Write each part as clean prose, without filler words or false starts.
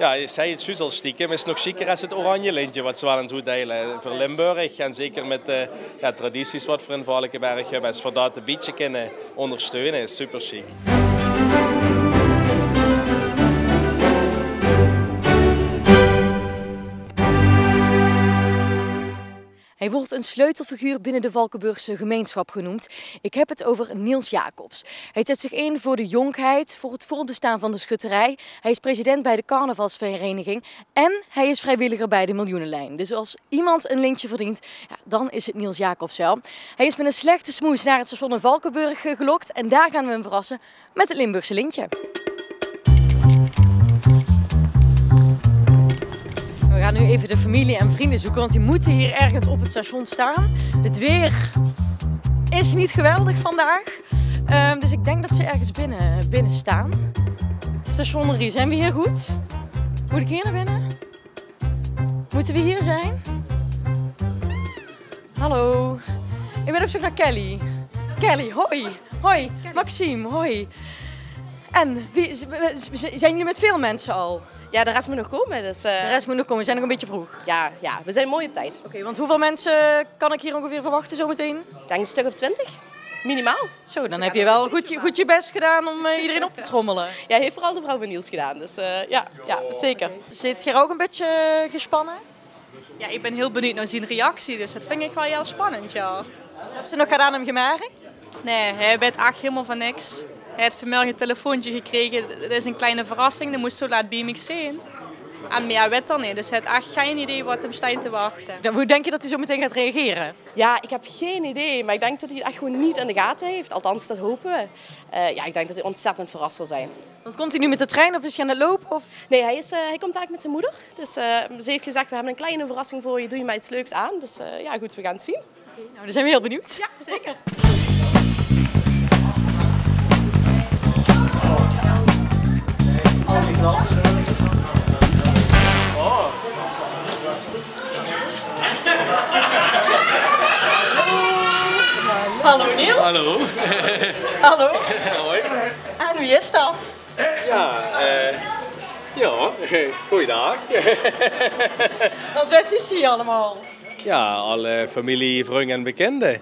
Ja, je zei het juist al stiekem, is nog chiquer als het oranje lintje wat ze wel eens uitdelen voor Limburg. En zeker met de tradities wat we in Valkenberg hebben, is voor dat een beetje kunnen ondersteunen, is super chic. Hij wordt een sleutelfiguur binnen de Valkenburgse gemeenschap genoemd. Ik heb het over Niels Jacobs. Hij zet zich in voor de jonkheid, voor het voortbestaan van de schutterij. Hij is president bij de carnavalsvereniging en hij is vrijwilliger bij de Miljoenenlijn. Dus als iemand een lintje verdient, ja, dan is het Niels Jacobs wel. Hij is met een slechte smoes naar het station in Valkenburg gelokt en daar gaan we hem verrassen met het Limburgse lintje. We gaan nu even de familie en vrienden zoeken, want die moeten hier ergens op het station staan. Het weer is niet geweldig vandaag, dus ik denk dat ze ergens binnen staan. Stationerie, zijn we hier goed? Moet ik hier naar binnen? Moeten we hier zijn? Hallo, ik ben op zoek naar Kelly. Kelly, hoi. Hoi, Maxime, hoi. En, zijn jullie met veel mensen al? Ja, de rest moet nog komen. Dus, De rest moet nog komen, we zijn nog een beetje vroeg. Ja, we zijn mooi op tijd. Oké, want hoeveel mensen kan ik hier ongeveer verwachten zometeen? Ik denk een stuk of 20. Minimaal. Zo, dan heb je wel goed je best gedaan om iedereen op te trommelen. Ja, heeft vooral de vrouw van Niels gedaan. Dus ja, zeker. Zit je ook een beetje gespannen? Ja, ik ben heel benieuwd naar zijn reactie, dus dat vind ik wel heel spannend, ja. Heb ze nog gedaan hem gemerkt? Nee, hij weet echt helemaal van niks. Hij heeft vanmorgen een telefoontje gekregen, dat is een kleine verrassing, dat moest zo laat bij me zijn. En meer weet er niet, dus hij heeft echt geen idee wat hem staat te wachten. Hoe denk je dat hij zo meteen gaat reageren? Ja, ik heb geen idee, maar ik denk dat hij het echt gewoon niet in de gaten heeft. Althans, dat hopen we. Ja, ik denk dat hij ontzettend verrast zal zijn. Want komt hij nu met de trein of is hij aan het lopen? Of? Nee, hij komt eigenlijk met zijn moeder. Dus ze heeft gezegd, we hebben een kleine verrassing voor je, doe je mij iets leuks aan. Dus ja, goed, we gaan het zien. Nou, dan zijn we heel benieuwd. Ja, zeker. Hallo Niels. Hallo. Hallo. Hoi. En wie is dat? Ja, goeiedag. Want wij zien hier allemaal. Ja, alle familie, vrienden en bekenden.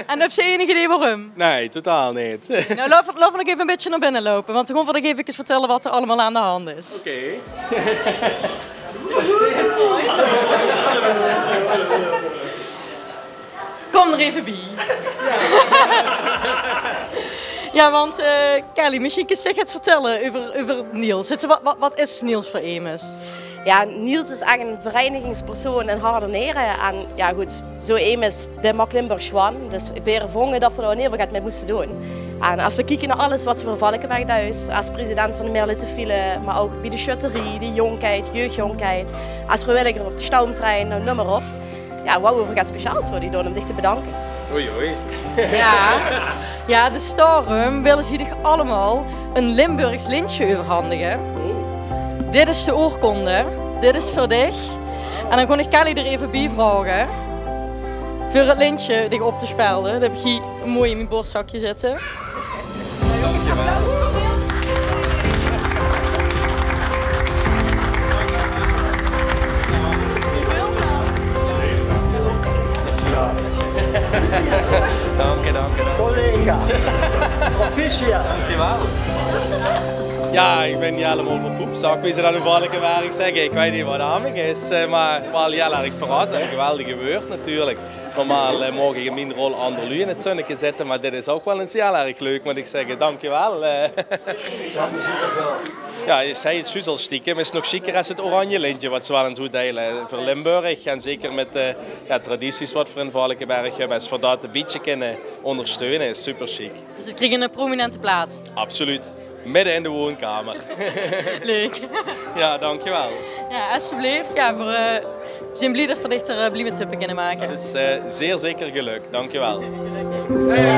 En heb je enig idee waarom? Nee, totaal niet. Nou, laten we nog even een beetje naar binnen lopen, want gewoon wil ik even vertellen wat er allemaal aan de hand is. Oké. Kom er even bij. Ja, want Kelly, misschien kun je het vertellen over Niels. Wat is Niels voor Emes? Ja, Niels is echt een verenigingspersoon in Hardeneren. En ja goed, zo is de Limburg Schwan. Dus we vonden dat we daar heel veel mee moesten doen. En als we kijken naar alles wat we voor Valkenberg thuis, als president van de Meerlutenfile, maar ook bij de schutterie, de jonkheid, jeugdjonkheid, als vrijwilliger op de stoomtrein, nou, noem maar op. Ja, wou we wat speciaals voor die doen om dich te bedanken. Oei, oei. Ja, de Storm willen ze jullie allemaal een Limburgs lintje overhandigen. Dit is de oorkonde, dit is voor dich. En dan kon ik Kelly er even bij vragen. Voor het lintje dich op te spelden. Dat heb ik hier mooi in mijn borstzakje zitten. Dank je. Collega, proficiat. Dankjewel. Ja, ik ben niet helemaal voor poep. Zou ik wie ze dat in Valkenberg zeggen? Ik weet niet wat aan is, maar wel heel erg verrast en geweldig gebeurd natuurlijk. Normaal mogen ik in mijn rol andere lui in het zonnetje zetten, maar dit is ook wel eens heel erg leuk, moet ik zeggen. Dankjewel. Ja, je zei het juist al stiekem, is nog chiquer als het oranje lintje wat ze wel eens uitdelen voor Limburg. En zeker met de tradities wat we in Valkenberg hebben, is voor dat een beetje kunnen ondersteunen, is super chic. Dus het kreeg een prominente plaats. Absoluut. Midden in de woonkamer. Leuk. Ja, dankjewel. Ja, alsjeblieft. Ja, we zijn blij dat we dichter blij met kunnen maken. Dat is zeer zeker gelukt. Dankjewel. Hey.